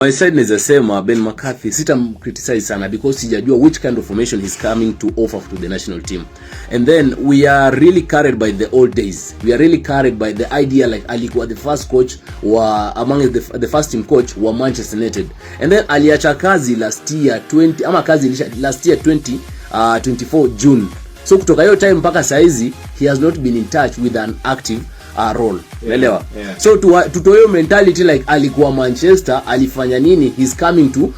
My side is the same. Ben McCarthy sitam criticize sana because sijajua which kind of formation he's coming to offer to the national team. And then we are really carried by the old days. We are really carried by the idea like alikuwa the first coach wa among the first team coach wa Manchester United. And then aliacha kazi last year 24 June. So kutoka hiyo time mpaka saizi he has not been in touch with an active role. Unaelewa? Yeah. So to hiyo mentality like alikuwa Manchester, alifanya nini? He's coming to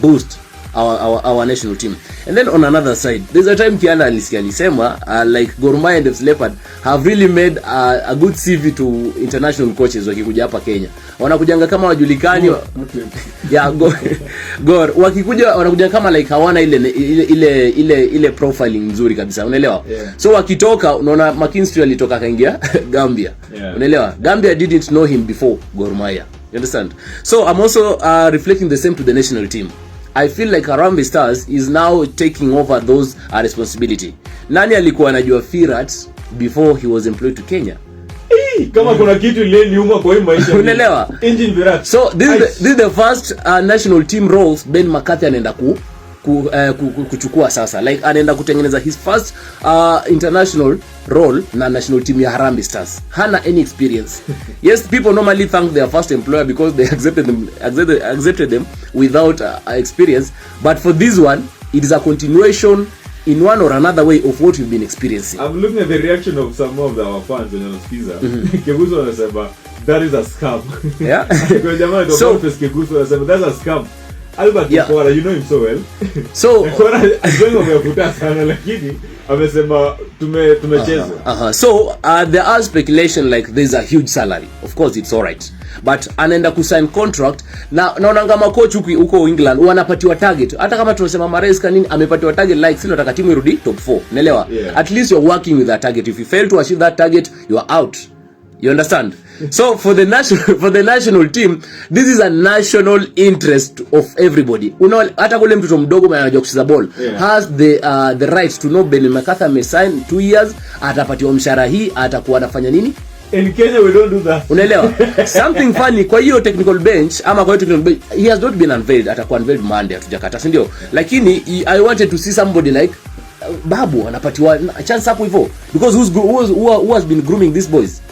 boost our national team. And then on another side, there's a time Kiana alisema like Gor Mahia and FC Leopard have really made a good CV to international coaches wakikuja hapa Kenya. Wanakujanga kama wajulikani. Yeah, Gor wakikuja wanakuja kama like hawana ile profiling nzuri kabisa. Unaelewa? Yeah. So wakitoka unaona McKinstry alitoka kaingia Gambia. Yeah. Unaelewa? Gambia didn't know him before Gor Mahia. You understand? So I'm also reflecting the same to the national team. I feel like Harambee Stars is now taking over those responsibility. Nani alikuwa anajua Firat before he was employed to Kenya? Kama kuna kitu ile niuma kwa hii maisha. Unaelewa? Engine Virat. So this is the first national team roles Ben McCarthy anaenda kuchukua sasa. Like anaenda kutengeneza his first international role na national team ya Harambee Stars. Hana any experience. Yes, people normally thank their first employer because they accepted them without experience, but for this one it is a continuation in one or another way of what you've been experiencing. I'm looking at the reaction of some of our fans when I was pizza. Keguso anasema that is a scam. Yeah. Kwa jamaa ndio kwa Keguso anasema that's a scam. Albert Kora, you know him so well. So Kora going amefuta sana lakini amesema tumecheza. So there are speculation like there's a huge salary. Of course it's all right. But anaenda kusign contract na unaanga coach huko England wanapatiwa target. Hata kama tunasema Maresca nini amepatiwa target like sio nataka timu irudi top 4. Unaelewa? Yeah. At least you're working with that target. If you fail to achieve that target, you are out. You understand? So for the national team, this is a national interest of everybody. Hata kule mtoto mdogo mwenye anajua kucheza ball has the right to know Ben McCarthy may sign 2 years, atapatiwa mshahara hii, atakuwa anafanya nini? In Kenya we don't do that. Unaelewa? Something funny kwa hiyo technical bench ama kwa hiyo technical bench, he has not been unveiled, atakuwa unveiled Monday hatujakata, si ndio? Lakini I wanted to see somebody like Babu anapatiwa chance hapo hivyo because who has been grooming these boys?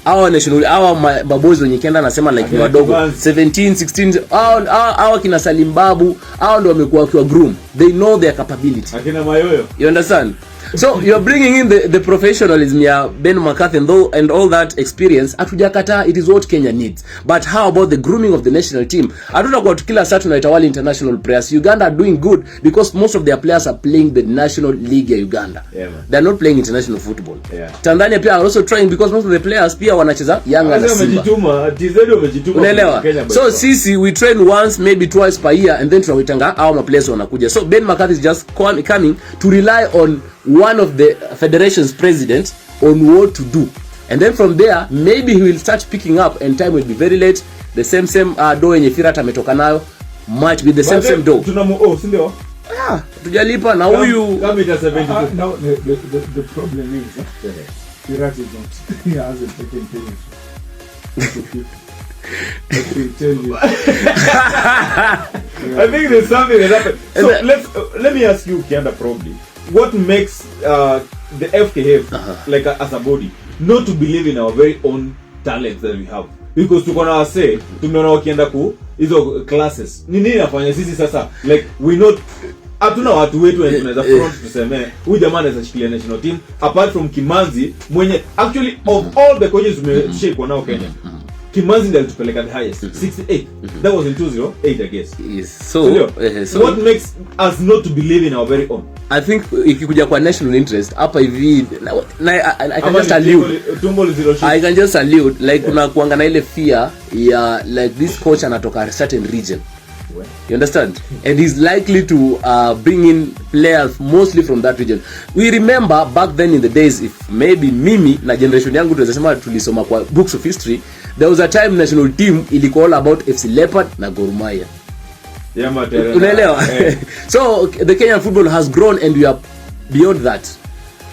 Our maboys wenye kenda nasema like ni wadogo 17 16 our kina Salim Babu ndio wamekuwa kwa groom, they know their capability. Akina Mayoyo, you understand? So you're bringing in the professionalism ya Ben McCarthy and all that experience. Atujakata, it is what Kenya needs. But how about the grooming of the national team? I don't know about kila saa tunaitawali international players. Uganda are doing good because most of their players are playing the national league ya Uganda. Yeah, they're not playing international football. Yeah. Tanzania pia are also trying because most of the players pia wanacheza Yanga na Simba. Unaelewa? So sisi we train once maybe twice per year and then tunawitanga our players wanakuja. So Ben McCarthy is just coming to rely on one of the federation's president on what to do, and then from there maybe he will start picking up and time will be very late. The same do yenye Firat ametoka nayo might be the same do. Si ndio? Tujalipa na huyu kama ita 72. Now the problem is Firat is not he hasn't taken tennis. I tell you. I think there's something that happened. So let me ask you, Kianda, probably what makes the FKF like as a body not to believe in our very own talents that we have? Because tuko na wase tumeona wakienda ku hizo classes nini nafanya sisi sasa like we not hatuna watu wetu wenye tunaweza front tuseme huyu jamaa anaweza shikilia national team apart from Kimanzi mwenye actually of all the coaches tumeshake kwa nao Kenya, Kimanzi ndiye alitupeleka the highest 68. That was in 2008 I guess. Yes. So what makes us not to believe in our very own? I think ikikuja kwa national interest hapa hivi I can just allude. I can just allude like kuna kuanga na ile fear ya like this coach anatoka a certain region. You understand? And he's likely to bring in players mostly from that region. We remember back then in the days, if maybe mimi na generation yangu tunasema tulisoma kwa books of history, there was a time national team ilikuwa all about FC Leopard na Gor Mahia. Unaelewa? So the Kenyan football has grown and we are beyond that.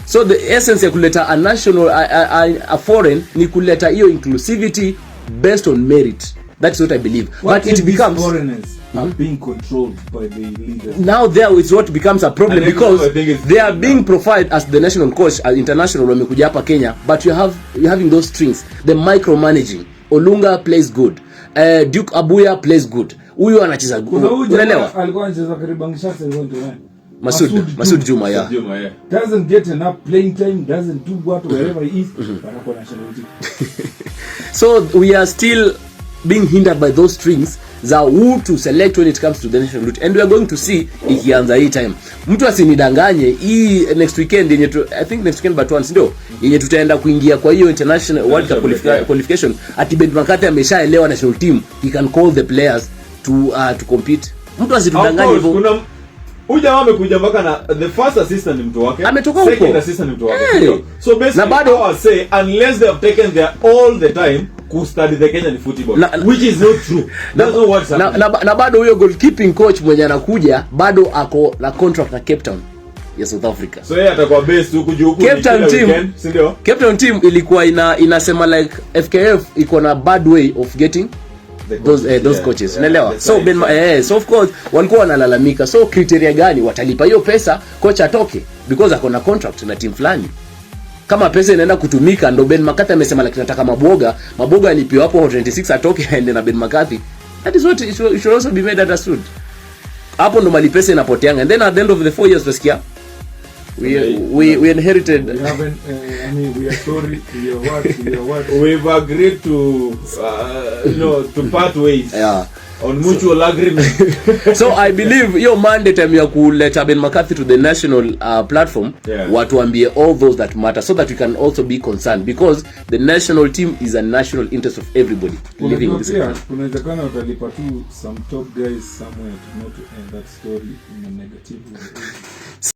So the essence ya kuleta a national a foreign ni kuleta hiyo inclusivity based on merit. That's what I believe. What But it becomes foreigners are being controlled by the leaders. now there is what becomes a problem, because they are being profiled as the national coach as international wamekuja hapa Kenya, but you're having those strings, the micromanaging. Olunga plays good, Duke Abuya plays good, huyu anacheza good, unaelewa? Alikuwa anacheza Kariobangi Sharks ndio Masud Juma, yeah. Doesn't get enough playing time, doesn't do what wherever he is, but ako national team. So we are still being hindered by those strings za who to select when it comes to the national route, and we are going to see ikianza hii time. Mtu asinidanganye hii next weekend yenye I think next weekend but once ndio yenye tutaenda kuingia kwa hiyo international world cup qualification, ati Ben McCarthy ameshaelewa national team, he can call the players to compete. Mtu asitudanganye hivyo. Kuna uja wamekuja mpaka na the first assistant ni mtu wake, ametoka huko, second assistant ni mtu wake. So basically na bado I say unless they have taken there all the time to study the Kenyan football, which is not true. That's not what's happening. Na bado huyo goalkeeping coach mwenye anakuja bado ako na contract na Cape Town ya South Africa. So yeye atakuwa based huko juu huko Cape Town team, si ndio? Cape Town team ilikuwa inasema like FKF iko na bad way of getting those coaches, unaelewa? So so of course walikuwa wanalalamika, so criteria gani watalipa hiyo pesa coach atoke because ako na contract na team fulani. Kama pesa inaenda kutumika, ndo Ben McCarthy amesema like nataka Maboga alipiwa hapo 26 atoke aende na Ben McCarthy. That is what it should also be made understood. Hapo ndo mali pesa inapoteanga, and then at the end of the 4 years tusikia we inherited. We haven't, we are sorry. We are what? We've agreed to, to part ways. Yeah. On mutual agreement. So I believe your mandate ya kuleta Ben McCarthy to the national platform, watuambie all those that matter, so that we can also be concerned, because the national team is a national interest of everybody living in this country. Kunawezekana utalipa tu some top guys somewhere to not end that story in a negative way.